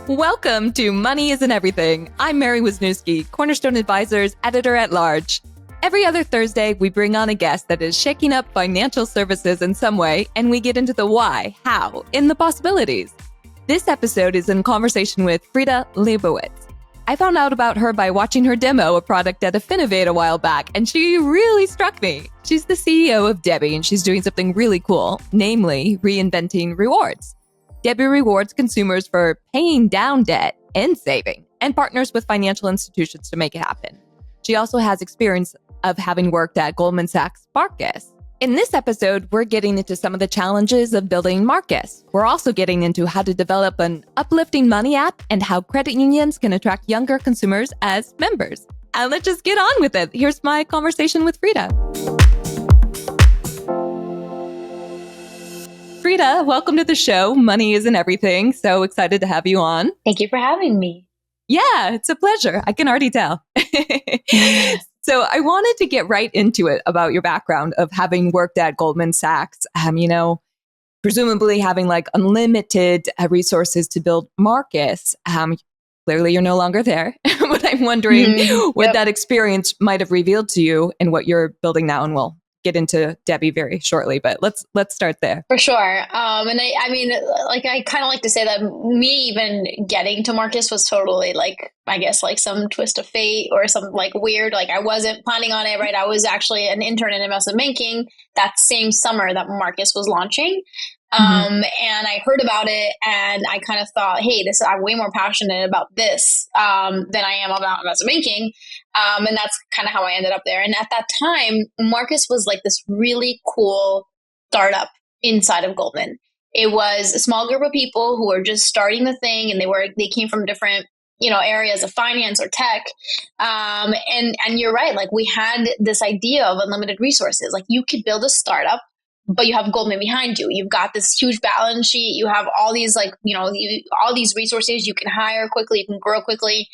Welcome to Money Isn't Everything. I'm Mary Wisniewski, Cornerstone Advisors Editor-at-Large. Every other Thursday, we bring on a guest that is shaking up financial services in some way, and we get into the why, how, and the possibilities. This episode is in conversation with Frida Leibowitz. I found out about her by watching her demo a product at Affinovate a while back, and she really struck me. She's the CEO of Debbie, and she's doing something really cool, namely reinventing rewards. Debbie rewards consumers for paying down debt and saving, and partners with financial institutions to make it happen. She also has experience of having worked at Goldman Sachs Marcus. In this episode, we're getting into some of the challenges of building Marcus. We're also getting into how to develop an uplifting money app and how credit unions can attract younger consumers as members. And let's just get on with it. Here's my conversation with Frida. Frida, welcome to the show. Money Isn't Everything. So excited to have you on. Thank you for having me. Yeah, it's a pleasure. I can already tell. So I wanted to get right into it about your background of having worked at Goldman Sachs, presumably having like unlimited resources to build Marcus. Clearly, you're no longer there, but I'm wondering what that experience might have revealed to you and what you're building now, and we'll get into Debbie very shortly, but let's start there. For sure. And I kind of like to say that me even getting to Marcus was totally like some twist of fate or something like weird. Like I wasn't planning on it, right? I was actually an intern in investment banking that same summer that Marcus was launching. And I heard about it and I kind of thought, hey, I'm way more passionate about this than I am about investment banking. And that's kind of how I ended up there. And at that time, Marcus was like this really cool startup inside of Goldman. It was a small group of people who were just starting the thing, and they came from different areas of finance or tech. And you're right, like we had this idea of unlimited resources. Like you could build a startup, but you have Goldman behind you. You've got this huge balance sheet. You have all these all these resources. You can hire quickly. You can grow quickly.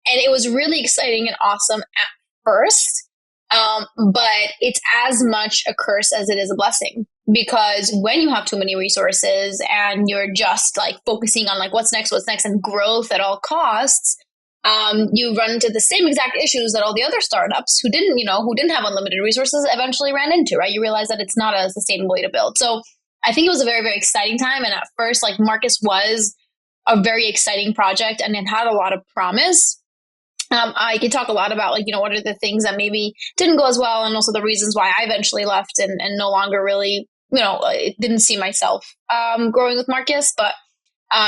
And it was really exciting and awesome at first. But it's as much a curse as it is a blessing, because when you have too many resources and you're just like focusing on like what's next and growth at all costs, you run into the same exact issues that all the other startups who didn't have unlimited resources eventually ran into, right? You realize that it's not a sustainable way to build. So I think it was a very, very exciting time. And at first, like Marcus was a very exciting project and it had a lot of promise. I could talk a lot about what are the things that maybe didn't go as well, and also the reasons why I eventually left and no longer really, didn't see myself growing with Marcus. But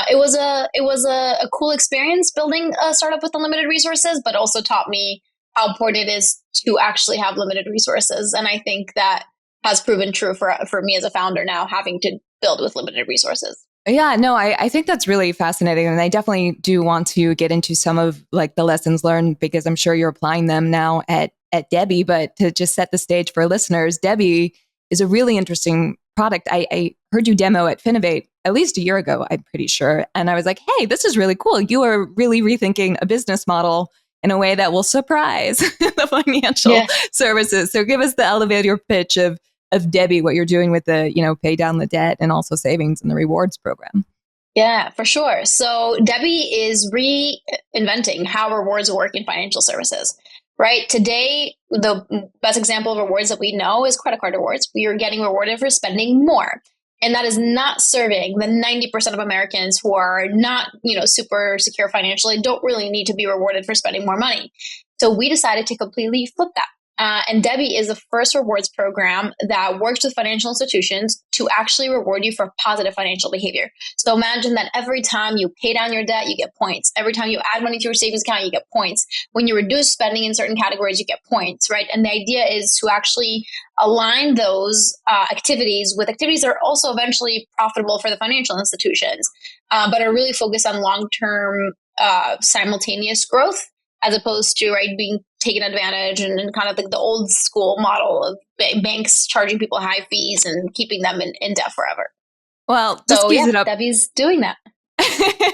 it was a cool experience building a startup with unlimited resources, but also taught me how important it is to actually have limited resources. And I think that has proven true for me as a founder now, having to build with limited resources. Yeah, no, I think that's really fascinating. And I definitely do want to get into some of like the lessons learned, because I'm sure you're applying them now at Debbie. But to just set the stage for listeners, Debbie is a really interesting product. I heard you demo at Affinovate at least a year ago, I'm pretty sure. And I was like, hey, this is really cool. You are really rethinking a business model in a way that will surprise the financial services. So give us the elevator pitch of Debbie, what you're doing with the, pay down the debt and also savings and the rewards program. Yeah, for sure. So Debbie is reinventing how rewards work in financial services, right? Today, the best example of rewards that we know is credit card rewards. We are getting rewarded for spending more. And that is not serving the 90% of Americans who are not, super secure financially, don't really need to be rewarded for spending more money. So we decided to completely flip that. And Debbie is the first rewards program that works with financial institutions to actually reward you for positive financial behavior. So imagine that every time you pay down your debt, you get points. Every time you add money to your savings account, you get points. When you reduce spending in certain categories, you get points, right? And the idea is to actually align those activities with activities that are also eventually profitable for the financial institutions, but are really focused on long-term simultaneous growth, as opposed to being taken advantage and kind of like the old school model of banks charging people high fees and keeping them in debt forever. Well, this so it up. Debbie's doing that.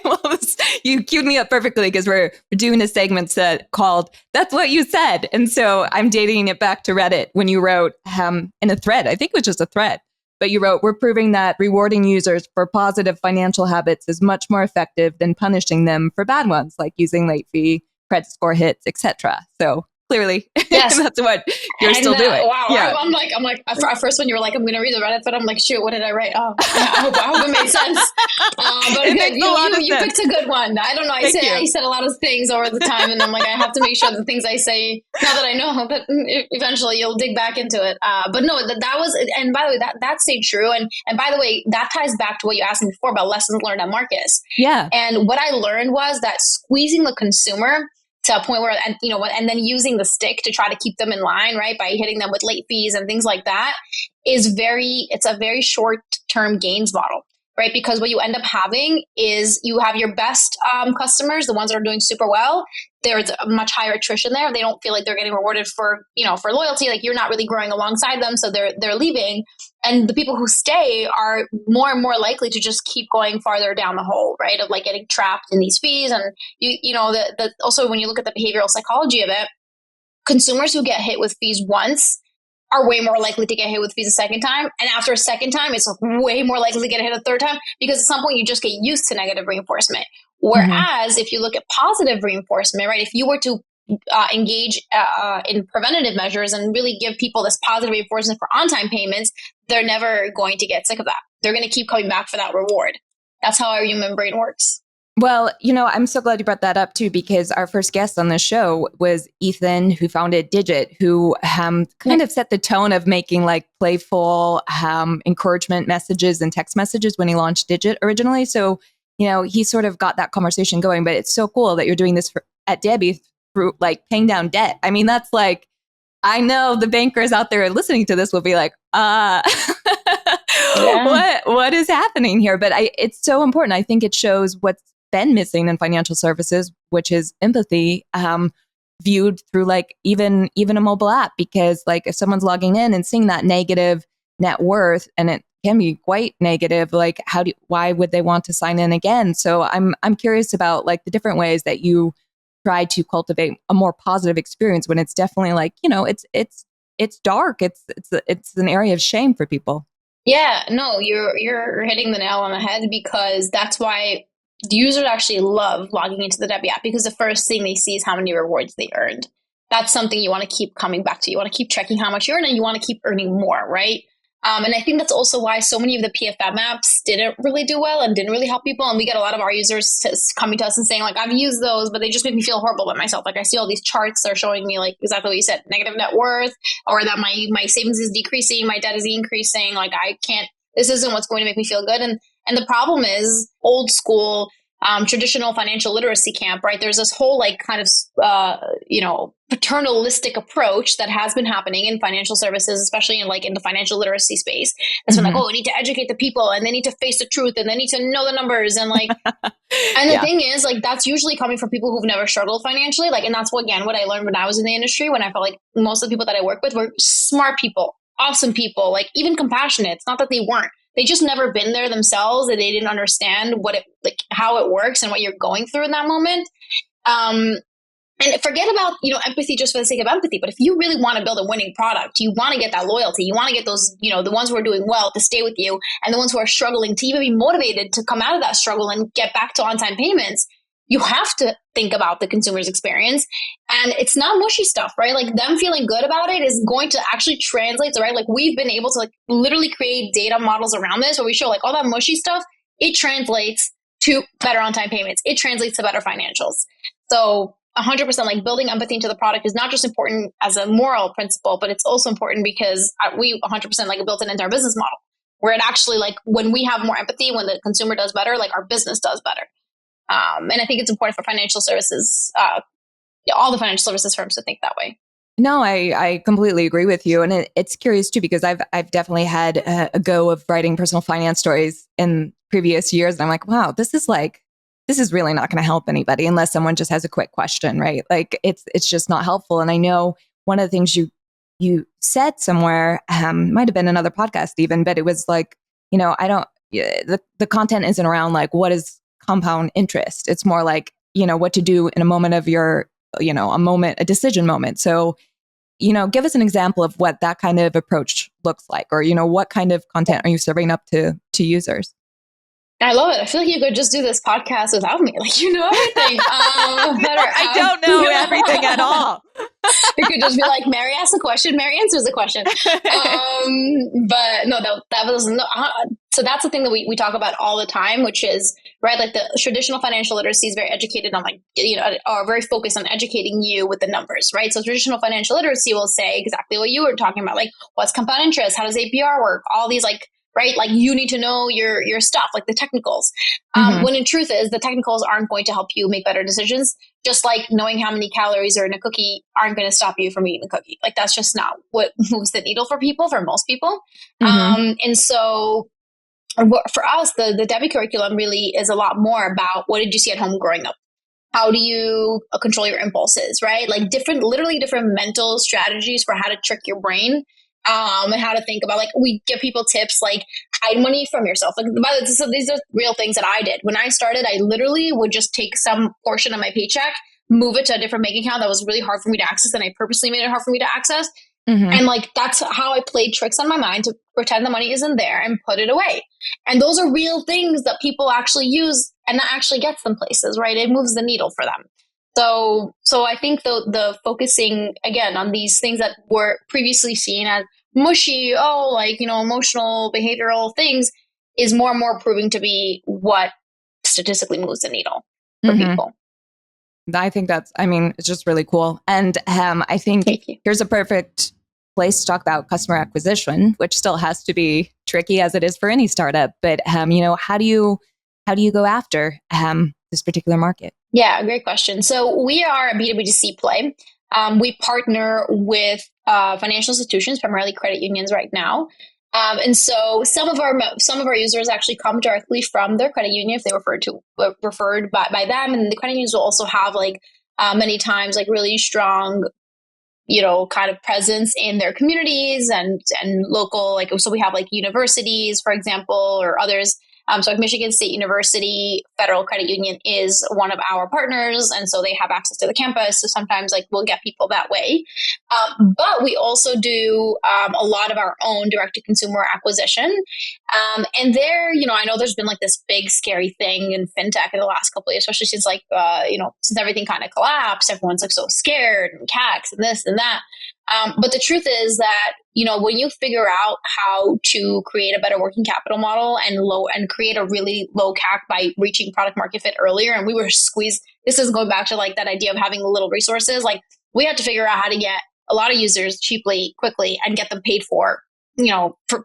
Well, you queued me up perfectly, because we're doing a segment called "That's What You Said," and so I'm dating it back to Reddit when you wrote in a thread. I think it was just a thread. But you wrote, we're proving that rewarding users for positive financial habits is much more effective than punishing them for bad ones, like using late fee, credit score hits, etc. So clearly, Yes. that's what you're still doing. Wow. Yeah. I'm like, at first when you were like, I'm going to read the Reddit, but I'm like, shoot, what did I write? Oh, I hope it made sense. But It makes a lot of you sense. picked a good one. I don't know. I said a lot of things over the time, and I'm like, I have to make sure the things I say, now that I know that eventually you'll dig back into it. But no, that was, and by the way, that stayed true. And by the way, that ties back to what you asked me before about lessons learned at Marcus. Yeah. And what I learned was that squeezing the consumer to a point where, and then using the stick to try to keep them in line, right, by hitting them with late fees and things like that, it's a very short-term gains model, right? Because what you end up having is you have your best customers, the ones that are doing super well. There's a much higher attrition there. They don't feel like they're getting rewarded for loyalty. Like, you're not really growing alongside them, so they're leaving. And the people who stay are more and more likely to just keep going farther down the hole, right? Of like getting trapped in these fees. And also when you look at the behavioral psychology of it, consumers who get hit with fees once are way more likely to get hit with fees a second time. And after a second time, it's way more likely to get hit a third time, because at some point you just get used to negative reinforcement. Whereas if you look at positive reinforcement, right, if you were to engage in preventative measures and really give people this positive reinforcement for on-time payments, they're never going to get sick of that. They're going to keep coming back for that reward. That's how our human brain works. Well, I'm so glad you brought that up too, because our first guest on the show was Ethan, who founded Digit, who kind of set the tone of making like playful encouragement messages and text messages when he launched Digit originally. So, he sort of got that conversation going. But it's so cool that you're doing this at Debbie through like paying down debt. I mean, that's like, I know the bankers out there listening to this will be like, what is happening here? But it's so important. I think it shows what's been missing in financial services, which is empathy, viewed through like even a mobile app. Because like if someone's logging in and seeing that negative net worth, and it can be quite negative, like why would they want to sign in again? So I'm curious about like the different ways that you try to cultivate a more positive experience when it's definitely like, it's dark. It's an area of shame for people. Yeah, no, you're hitting the nail on the head, because that's why the users actually love logging into the Debbie app, because the first thing they see is how many rewards they earned. That's something you want to keep coming back to. You want to keep checking how much you earn, and you want to keep earning more, right? And I think that's also why so many of the PFM apps didn't really do well and didn't really help people. And we get a lot of our users coming to us and saying like, I've used those, but they just make me feel horrible about myself. Like, I see all these charts that are showing me like exactly what you said, negative net worth, or that my savings is decreasing, my debt is increasing. Like, this isn't what's going to make me feel good. And the problem is old school, traditional financial literacy camp, right? There's this whole like kind of, paternalistic approach that has been happening in financial services, especially in the financial literacy space. It's been like, we need to educate the people, and they need to face the truth, and they need to know the numbers. And like, and the thing is like, that's usually coming from people who've never struggled financially. Like, and that's what I learned when I was in the industry, when I felt like most of the people that I work with were smart people, awesome people, like even compassionate. It's not that they weren't. They just never been there themselves, and they didn't understand how it works and what you're going through in that moment. And forget about, empathy just for the sake of empathy. But if you really want to build a winning product, you want to get that loyalty. You want to get those, the ones who are doing well to stay with you, and the ones who are struggling to even be motivated to come out of that struggle and get back to on-time payments. You have to think about the consumer's experience, and it's not mushy stuff, right? Like, them feeling good about it is going to actually translate to, right? Like, we've been able to literally create data models around this where we show all that mushy stuff, it translates to better on-time payments. It translates to better financials. So 100% building empathy into the product is not just important as a moral principle, but it's also important because we 100% built it into our business model, where it actually when we have more empathy, when the consumer does better, our business does better. And I think it's important for financial services, all the financial services firms to think that way. No, I completely agree with you. And it's curious too, because I've definitely had a go of writing personal finance stories in previous years. And I'm like, wow, this is really not going to help anybody unless someone just has a quick question, right? Like, it's just not helpful. And I know one of the things you said somewhere, might have been another podcast even, but it was the content isn't around what is compound interest. It's more what to do in a moment of your, a decision moment. So give us an example of what that kind of approach looks like, or, what kind of content are you serving up to users? I love it. I feel like you could just do this podcast without me. Like, you know everything. I don't know everything at all. It could just be like, Mary asks a question, Mary answers the question. But no, that was no. So that's the thing that we talk about all the time, which is, right, like the traditional financial literacy is very educated on, like, are very focused on educating you with the numbers, right? So traditional financial literacy will say exactly what you were talking about, like what's compound interest, how does APR work, all these, like, right? Like, you need to know your stuff, like the technicals. When in truth is, the technicals aren't going to help you make better decisions. Just like knowing how many calories are in a cookie aren't going to stop you from eating a cookie. Like, that's just not what moves the needle for most people. And so for us, the Debbie curriculum really is a lot more about what did you see at home growing up? How do you control your impulses, right? Like literally different mental strategies for how to trick your brain. And how to think about, like, we give people tips like hide money from yourself. Like, so these are real things that I did. When I started, I literally would just take some portion of my paycheck, move it to a different bank account that was really hard for me to access, and I purposely made it hard for me to access. And like, that's how I played tricks on my mind to pretend the money isn't there and put it away. And those are real things that people actually use, and that actually gets them places, right? It moves the needle for them. So I think the focusing again on these things that were previously seen as mushy, emotional, behavioral things, is more and more proving to be what statistically moves the needle for people. I think it's just really cool. And I think here's a perfect place to talk about customer acquisition, which still has to be tricky as it is for any startup. But how do you go after this particular market? Yeah, great question. So we are a B2B2C play. We partner with financial institutions, primarily credit unions right now. And so some of our users actually come directly from their credit union if they referred by them. And the credit unions will also have, like, many times, like, really strong, kind of presence in their communities and local, like, so we have like universities, for example, or others. So like Michigan State University Federal Credit Union is one of our partners. And so they have access to the campus. So sometimes, like, we'll get people that way. But we also do a lot of our own direct-to-consumer acquisition. And there, I know there's been like this big scary thing in fintech in the last couple of years, especially since since everything kind of collapsed. Everyone's like so scared, and CACs and this and that. But the truth is that, when you figure out how to create a better working capital model and create a really low CAC by reaching product market fit earlier, and we were squeezed. This is going back to like that idea of having little resources. Like, we had to figure out how to get a lot of users cheaply, quickly, and get them paid for,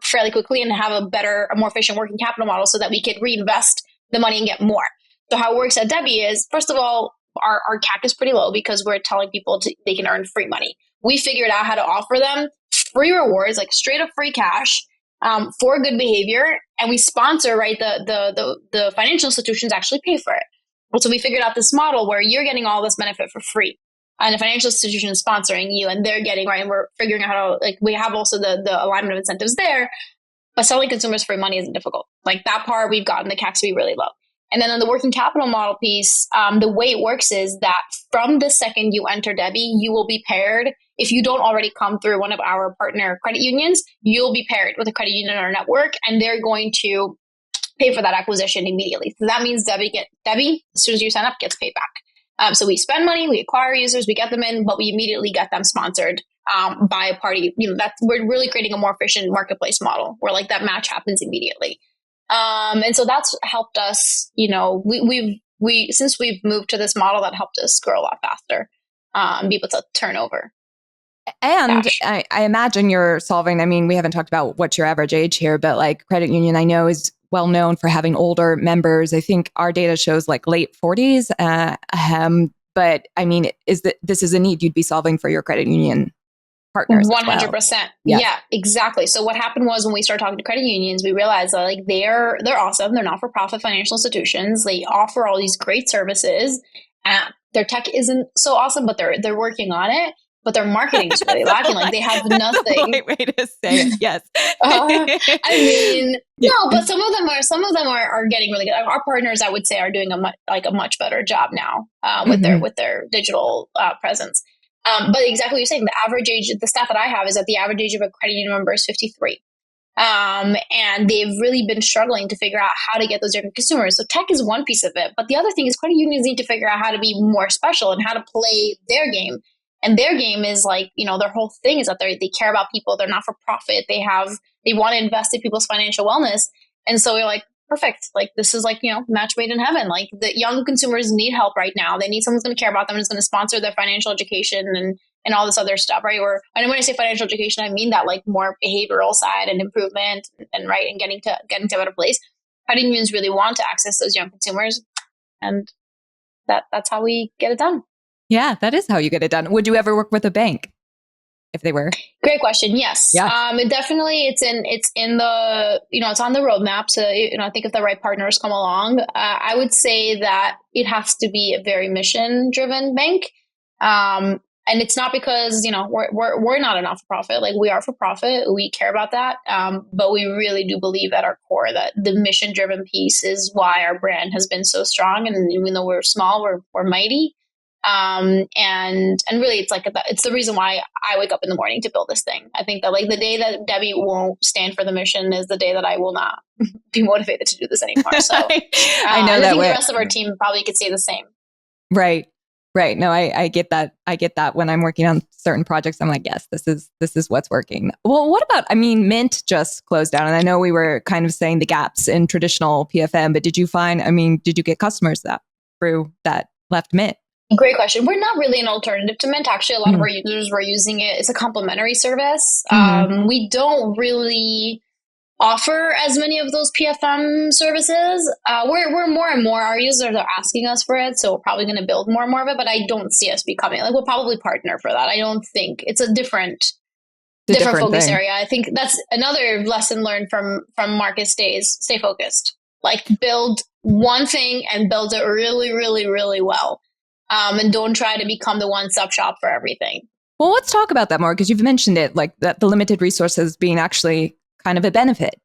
fairly quickly, and have a more efficient working capital model so that we could reinvest the money and get more. So how it works at Debbie is, first of all, our CAC is pretty low because we're telling people they can earn free money. We figured out how to offer them free rewards, like straight up free cash, for good behavior, and we sponsor, right? The financial institutions actually pay for it. So we figured out this model where you're getting all this benefit for free, and the financial institution is sponsoring you, and they're getting, right. And we're figuring out how to, like, we have also the alignment of incentives there, but selling consumers free money isn't difficult. Like, that part, we've gotten the CAC to be really low. And then on the working capital model piece, the way it works is that from the second you enter Debbie, you will be paired. If you don't already come through one of our partner credit unions, you'll be paired with a credit union in our network, and they're going to pay for that acquisition immediately. So that means Debbie, as soon as you sign up, gets paid back. So we spend money, we acquire users, we get them in, but we immediately get them sponsored by a party. We're really creating a more efficient marketplace model where, like, that match happens immediately. And so that's helped us, since we've moved to this model, that helped us grow a lot faster, be able to turn over. And I imagine you're solving, we haven't talked about what's your average age here, but like credit union, I know, is well known for having older members. I think our data shows like late 40s. But this is a need you'd be solving for your credit union partners. 100%. Yeah, exactly. So what happened was, when we started talking to credit unions, we realized that, like, they're awesome. They're not-for-profit financial institutions. They offer all these great services. Their tech isn't so awesome, but they're working on it. But their marketing is really lacking. Like, they have nothing. Way to say it. Yes. No, but some of them are getting really good. Our partners, I would say, are doing a much better job now with their digital presence. But exactly what you're saying, the average age, the stat that I have is that the average age of a credit union member is 53. And they've really been struggling to figure out how to get those younger consumers. So tech is one piece of it. But the other thing is credit unions need to figure out how to be more special and how to play their game. And their game is like, their whole thing is that they care about people. They're not for profit. They want to invest in people's financial wellness. And so we're like, perfect. Like, this is like, match made in heaven. Like, the young consumers need help right now. They need someone who's going to care about them and is going to sponsor their financial education and all this other stuff, right? And when I say financial education, I mean that like more behavioral side and improvement and getting to a better place. Credit unions really want to access those young consumers, and that's how we get it done. Yeah, that is how you get it done. Would you ever work with a bank if they were? Great question. Yes. Yeah. It definitely, it's in the, it's on the roadmap. So, I think if the right partners come along, I would say that it has to be a very mission driven bank. And it's not because, we're not a not-for-profit. Like, we are for profit. We care about that. But we really do believe at our core that the mission-driven piece is why our brand has been so strong. And even though we're small, we're mighty. And really, it's the reason why I wake up in the morning to build this thing. I think that like the day that Debbie won't stand for the mission is the day that I will not be motivated to do this anymore. So I know that I think the rest of our team probably could say the same. Right. No, I get that. I get that when I'm working on certain projects. I'm like, yes, this is what's working. Well, what about, Mint just closed down, and I know we were kind of saying the gaps in traditional PFM, but did you get customers through that left Mint? Great question. We're not really an alternative to Mint. Actually, a lot of our users were using it. It's a complementary service. We don't really offer as many of those PFM services. We're more and more, our users are asking us for it, so we're probably going to build more and more of it, but I don't see us becoming, like, we'll probably partner for that. I don't think it's a different focus area. I think that's another lesson learned from Marcus days. Stay focused. Like, build one thing and build it really, really, really well. And don't try to become the one-stop shop for everything. Well, let's talk about that more, because you've mentioned it, like that the limited resources being actually kind of a benefit.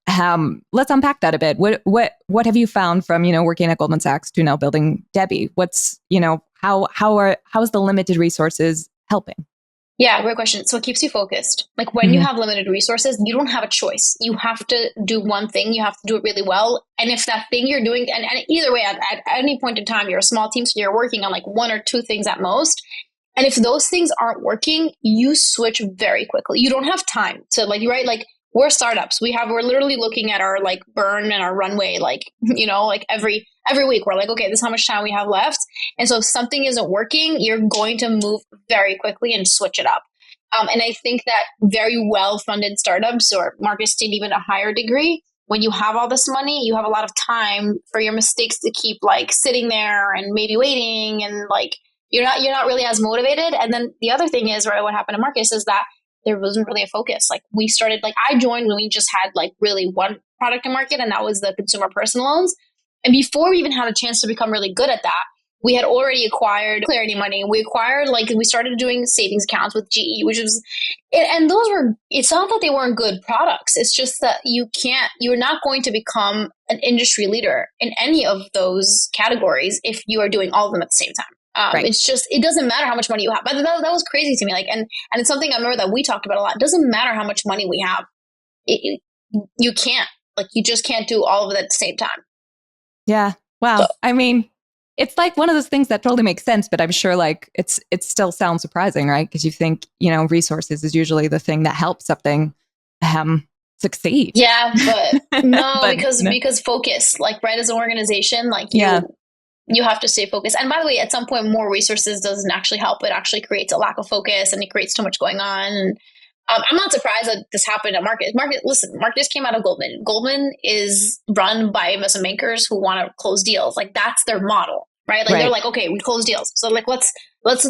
Let's unpack that a bit. What have you found from, working at Goldman Sachs to now building Debbie? What's, how is the limited resources helping? Yeah, great question. So it keeps you focused. Like, when you have limited resources, you don't have a choice. You have to do one thing. You have to do it really well. And if that thing you're doing, and either way, at any point in time, you're a small team, so you're working on like one or two things at most. And if those things aren't working, you switch very quickly. You don't have time to we're startups. We're literally looking at our like burn and our runway, every week. We're like, okay, this is how much time we have left. And so if something isn't working, you're going to move very quickly and switch it up. And I think that very well-funded startups, or Marcus did even a higher degree, when you have all this money, you have a lot of time for your mistakes to keep like sitting there and maybe waiting, and like you're not really as motivated. And then the other thing is, right, what happened to Marcus is that there wasn't really a focus. Like, we started, like, I joined when we just had like really one product in market, and that was the consumer personal loans. And before we even had a chance to become really good at that, we had already acquired Clarity Money. We started doing savings accounts with GE, and those were, it's not that they weren't good products. It's just that you're not going to become an industry leader in any of those categories if you are doing all of them at the same time. Right. It's just, it doesn't matter how much money you have. But that was crazy to me. Like, and it's something I remember that we talked about a lot. It doesn't matter how much money we have. You can't, like, you just can't do all of it at the same time. Yeah. Wow. So, it's like one of those things that totally makes sense, but I'm sure like it still sounds surprising, right? Because you think, resources is usually the thing that helps something succeed. Yeah, but no, because focus, like, right, as an organization, like you have to stay focused. And by the way, at some point, more resources doesn't actually help. It actually creates a lack of focus, and it creates too much going on. And I'm not surprised that this happened at Marcus. Listen, Marcus came out of Goldman. Goldman is run by investment bankers who want to close deals. Like, that's their model, right? Like, right. They're like, okay, we close deals. So like, let's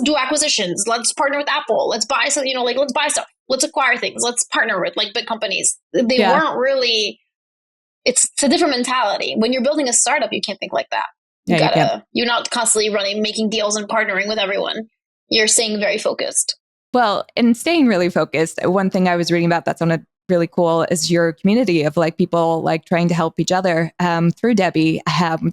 do acquisitions. Let's partner with Apple. Let's buy some, let's buy stuff. Let's acquire things. Let's partner with like big companies. They weren't really, it's a different mentality. When you're building a startup, you can't think like that. You're not constantly making deals and partnering with everyone. You're staying very focused. Well, and staying really focused, one thing I was reading about that's on a really cool is your community of like people like trying to help each other through Debbie.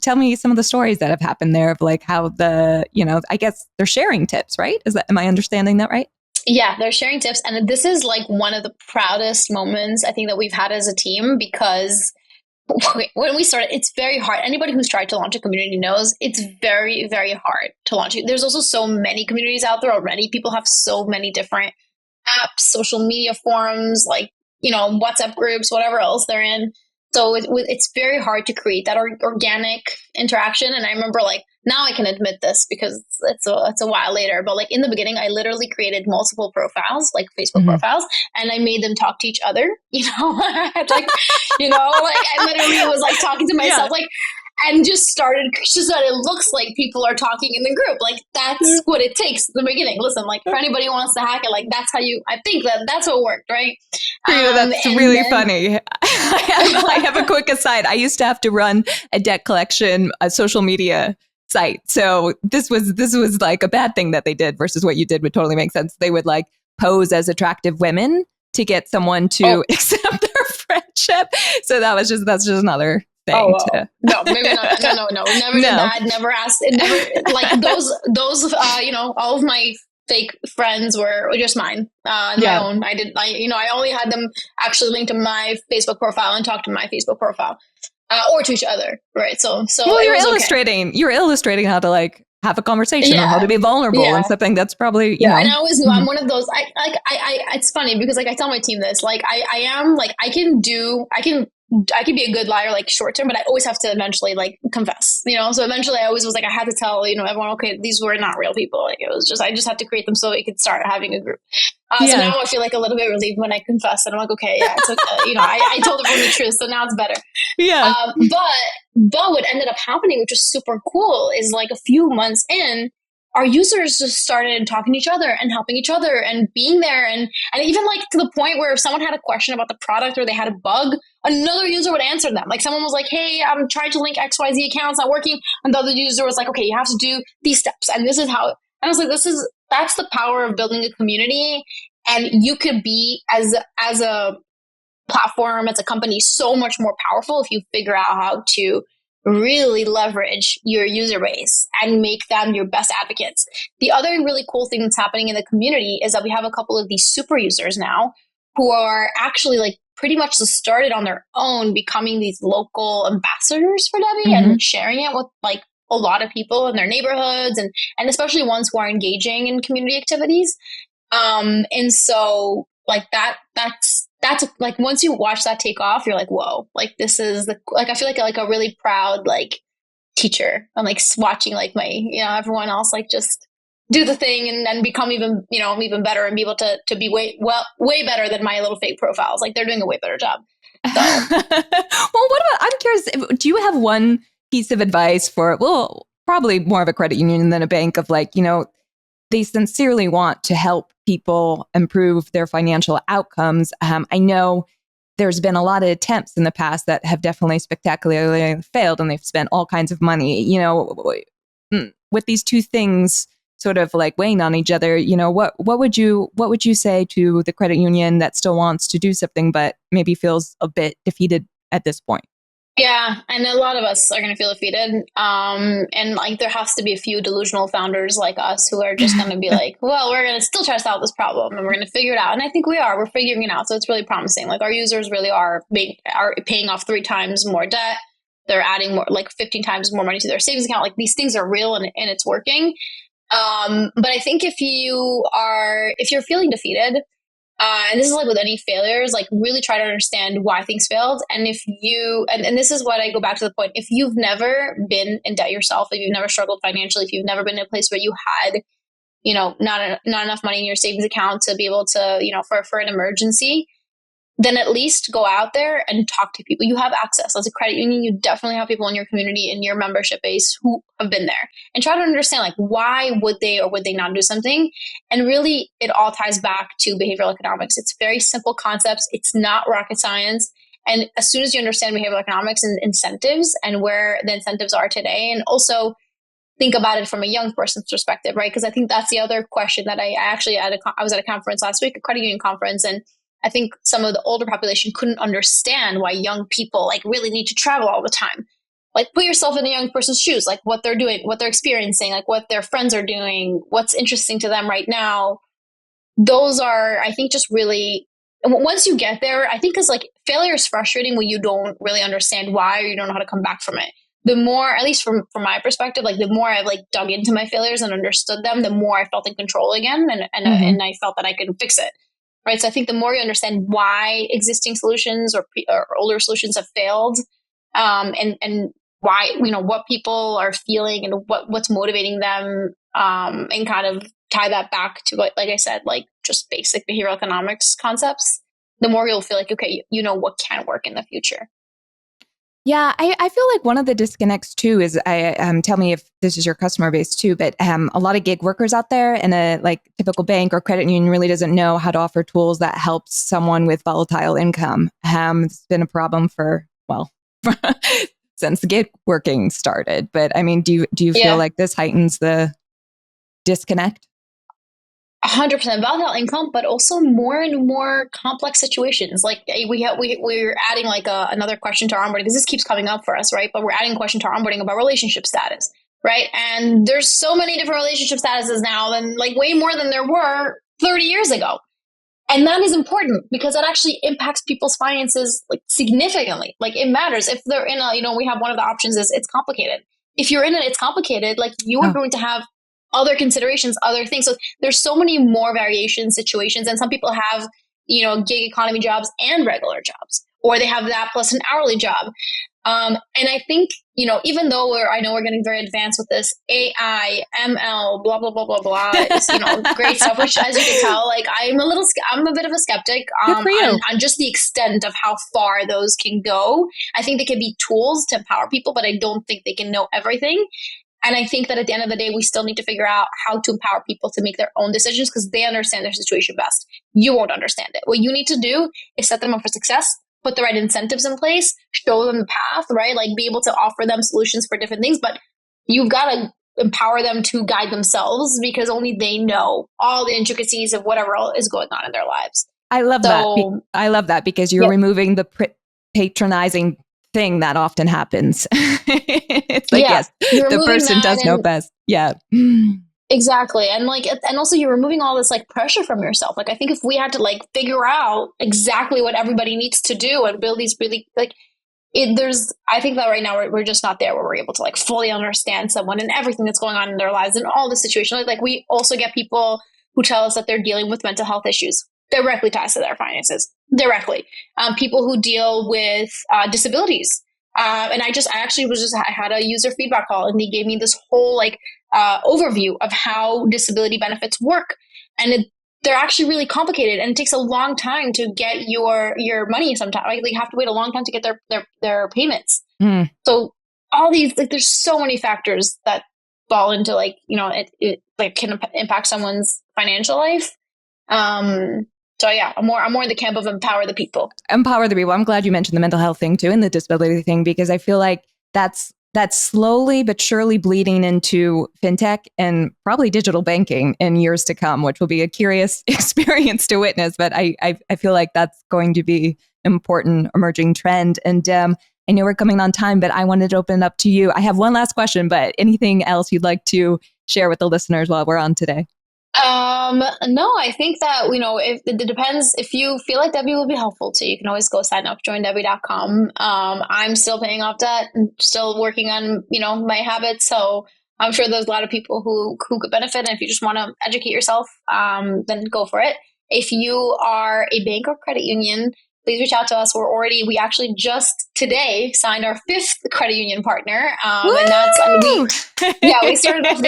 Tell me some of the stories that have happened there of like how I guess they're sharing tips, right? Am I understanding that right? Yeah, they're sharing tips. And this is like one of the proudest moments I think that we've had as a team, because when we started, it's very hard. Anybody who's tried to launch a community knows it's very, very hard to launch it. There's also so many communities out there already. People have so many different apps, social media forums, like, WhatsApp groups, whatever else they're in. So it's very hard to create that organic interaction. And I remember, like, now I can admit this because it's a while later, but like in the beginning, I literally created multiple profiles, like Facebook profiles, and I made them talk to each other, like, I literally was like talking to myself, like, and just started, just that it looks like people are talking in the group. Like, that's what it takes in the beginning. Listen, like, for anybody who wants to hack it, like, that's how I think that's what worked, right? That's really funny. I have a quick aside. I used to have to run a debt collection, a social media site. So this was like a bad thing that they did versus what you did would totally make sense. They would like pose as attractive women to get someone to accept their friendship. So that's just another thing. No, maybe not. No. Never did that. Never asked. It never, like those, all of my fake friends were just mine, my own. I only had them actually linked to my Facebook profile and talk to my Facebook profile, or to each other. Right. So well, you're illustrating how to like have a conversation or how to be vulnerable and something that's probably, And I always knew I'm one of those, it's funny because like I tell my team this, like I am like, I can be a good liar, like short term, but I always have to eventually like confess, so eventually I always was like, I had to tell, everyone, okay, these were not real people. Like it was just, I just had to create them so we could start having a group. So now I feel like a little bit relieved when I confess and I'm like, okay, yeah, it's okay. I told everyone the truth. So now it's better. Yeah. But what ended up happening, which was super cool, is like a few months in, our users just started talking to each other and helping each other and being there. And even like to the point where if someone had a question about the product or they had a bug, another user would answer them. Like someone was like, hey, I'm trying to link XYZ account, it's not working. And the other user was like, okay, you have to do these steps. And this is how, and I was like, that's the power of building a community. And you could be as a platform, as a company, so much more powerful if you figure out how to really leverage your user base and make them your best advocates. The other really cool thing that's happening in the community is that we have a couple of these super users now who are actually like pretty much just started on their own, becoming these local ambassadors for Debbie and sharing it with like a lot of people in their neighborhoods and especially ones who are engaging in community activities. And so like that's like, once you watch that take off, you're like, whoa, like this is like, I feel like a really proud, like teacher. I'm like watching like my, everyone else like just do the thing and then become even, even better and be able to be way better than my little fake profiles. Like they're doing a way better job. So. Well, I'm curious, do you have one piece of advice for, well, probably more of a credit union than a bank of like, they sincerely want to help people improve their financial outcomes. I know there's been a lot of attempts in the past that have definitely spectacularly failed and they've spent all kinds of money, with these two things sort of like weighing on each other, what would you say to the credit union that still wants to do something, but maybe feels a bit defeated at this point? Yeah, and a lot of us are going to feel defeated. And like there has to be a few delusional founders like us who are just going to be like, well, we're going to still try to solve this problem and we're going to figure it out. And I think we're figuring it out. So it's really promising. Like our users really are paying off 3 times more debt. They're adding more, like 15 times more money to their savings account. Like these things are real and it's working. But I think if you're feeling defeated, and this is like with any failures, like really try to understand why things failed. And if you, and this is what I go back to the point, if you've never been in debt yourself, if you've never struggled financially, if you've never been in a place where you had, not enough money in your savings account to be able to, for an emergency, then at least go out there and talk to people. You have access as a credit union. You definitely have people in your community, in your membership base who have been there, and try to understand like why would they or would they not do something. And really it all ties back to behavioral economics. It's very simple concepts. It's not rocket science. And as soon as you understand behavioral economics and incentives and where the incentives are today, and also think about it from a young person's perspective, right? Because I think that's the other question that I actually I was at a conference last week, a credit union conference, and I think some of the older population couldn't understand why young people like really need to travel all the time. Like put yourself in a young person's shoes, like what they're doing, what they're experiencing, like what their friends are doing, what's interesting to them right now. Those are, I think, just really, and once you get there, I think because like failure is frustrating when you don't really understand why or you don't know how to come back from it. The more, at least from my perspective, like the more I've like dug into my failures and understood them, the more I felt in control again, and I felt that I could fix it. Right. So I think the more you understand why existing solutions or older solutions have failed, and why, you know, what people are feeling and what's motivating them, and kind of tie that back to like I said, like just basic behavioral economics concepts, the more you'll feel like, okay, you know what can work in the future. Yeah, I feel like one of the disconnects too is tell me if this is your customer base too, but a lot of gig workers out there and a like typical bank or credit union really doesn't know how to offer tools that helps someone with volatile income. It's been a problem for, well, since the gig working started. But I mean, do you feel like this heightens the disconnect? 100% volatile income, but also more and more complex situations. Like we're adding like another question to our onboarding because this keeps coming up for us, right? But we're adding a question to our onboarding about relationship status, right? And there's so many different relationship statuses now, than like way more than there were 30 years ago. And that is important because that actually impacts people's finances like significantly. Like it matters if they're in a, you know, we have one of the options is it's complicated. If you're in it, it's complicated. Like you are going to have other considerations, other things. So there's so many more variations, situations. And some people have, you know, gig economy jobs and regular jobs, or they have that plus an hourly job. And I think, you know, even though I know we're getting very advanced with this AI, ML, blah, blah, blah, blah, blah, is, you know, great stuff, which as you can tell, like I'm a bit of a skeptic on just the extent of how far those can go. I think they can be tools to empower people, but I don't think they can know everything. And I think that at the end of the day, we still need to figure out how to empower people to make their own decisions because they understand their situation best. You won't understand it. What you need to do is set them up for success, put the right incentives in place, show them the path, right? Like be able to offer them solutions for different things, but you've got to empower them to guide themselves because only they know all the intricacies of whatever is going on in their lives. I love that. I love that because you're removing the patronizing thing that often happens. It's like, yes, the person does know best. Yeah. Exactly. And like, and also you're removing all this like pressure from yourself. Like, I think if we had to like figure out exactly what everybody needs to do and build these really like I think that right now we're just not there where we're able to like fully understand someone and everything that's going on in their lives and all the situations. Like we also get people who tell us that they're dealing with mental health issues directly ties to their finances directly. People who deal with disabilities. And I had a user feedback call and they gave me this whole like overview of how disability benefits work. And they're actually really complicated and it takes a long time to get your money sometimes. Right? They have to wait a long time to get their payments. So all these, like, there's so many factors that fall into like, you know, it like can impact someone's financial life. So yeah, I'm more in the camp of empower the people. Empower the people. I'm glad you mentioned the mental health thing too and the disability thing, because I feel like that's slowly but surely bleeding into fintech and probably digital banking in years to come, which will be a curious experience to witness. But I feel like that's going to be an important emerging trend. And I know we're coming on time, but I wanted to open it up to you. I have one last question, but anything else you'd like to share with the listeners while we're on today? No, I think that, you know, if it depends, if you feel like Debbie will be helpful to you, you can always go sign up, joindebbie.com. I'm still paying off debt and still working on, you know, my habits. So I'm sure there's a lot of people who could benefit. And if you just want to educate yourself, then go for it. If you are a bank or credit union, please reach out to us. We actually just today signed our 5th credit union partner. We started off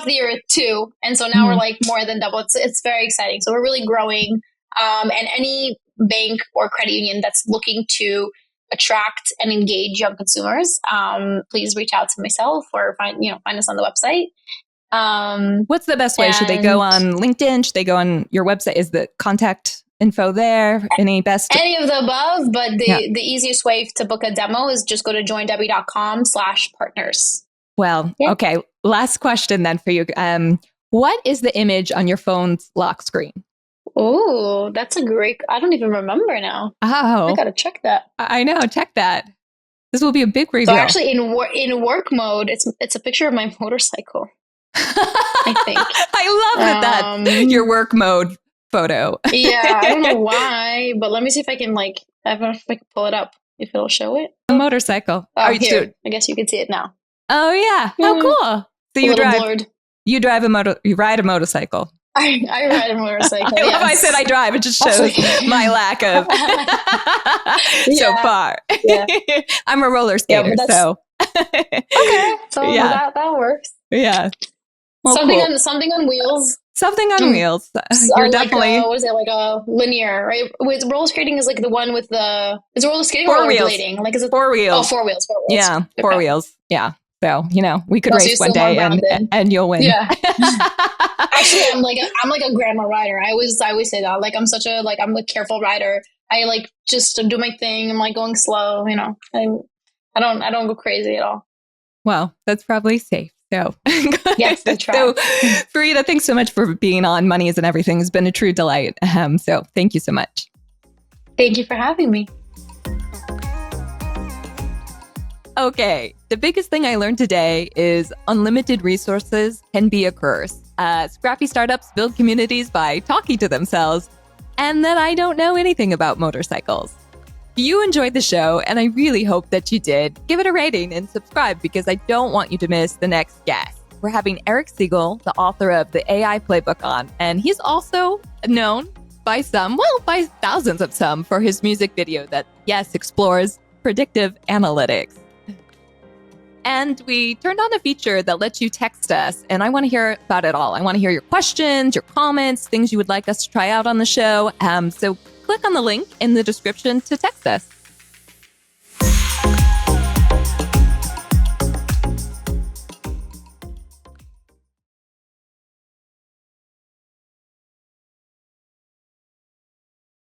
the year with 2. And so now we're like more than double. It's very exciting. So we're really growing. And any bank or credit union that's looking to attract and engage young consumers, please reach out to myself or find us on the website. What's the best way? Should they go on LinkedIn? Should they go on your website? Is the contact info there? Any of the above, but the easiest way to book a demo is just go to joindebbie.com/partners. Well, okay. Last question then for you. What is the image on your phone's lock screen? Oh, that's a great. I don't even remember now. I Oh, gotta check that. I know. Check that. This will be a big So reveal. actually, in work mode, it's a picture of my motorcycle. I think. I love that's your work mode photo. Yeah, I don't know why, but let me see if I can I don't know if I can pull it up. If it'll show it. A motorcycle. Oh, here. I guess you can see it now. Oh yeah. How cool. So you ride a motorcycle. I ride a motorcycle. I love I said I drive. It just shows my lack of so far. Yeah. I'm a roller skater, so okay. So that works. Yeah. Well, something on wheels. Something on wheels. You're definitely what is it, like a linear, right? With roller skating is like the one with is roller skating or rollerblading? Like is it 4 wheels? Oh, 4 wheels. 4 wheels. Yeah, 4 wheels. Yeah. So, we could race one day and you'll win. Yeah. Actually, I'm like a grandma rider. I always say that. Like I'm a careful rider. I just do my thing. I'm going slow, I don't go crazy at all. Well, that's probably safe. So, yes, I try. So, Frida, thanks so much for being on Money Isn't Everything. It's been a true delight. So thank you so much. Thank you for having me. Okay, the biggest thing I learned today is unlimited resources can be a curse. Scrappy startups build communities by talking to themselves, and that I don't know anything about motorcycles. If you enjoyed the show, and I really hope that you did, give it a rating and subscribe because I don't want you to miss the next guest. We're having Eric Siegel, the author of the AI Playbook, on, and he's also known by thousands of some, for his music video that, yes, explores predictive analytics. And we turned on a feature that lets you text us, and I want to hear about it all. I want to hear your questions, your comments, things you would like us to try out on the show. So click on the link in the description to text us.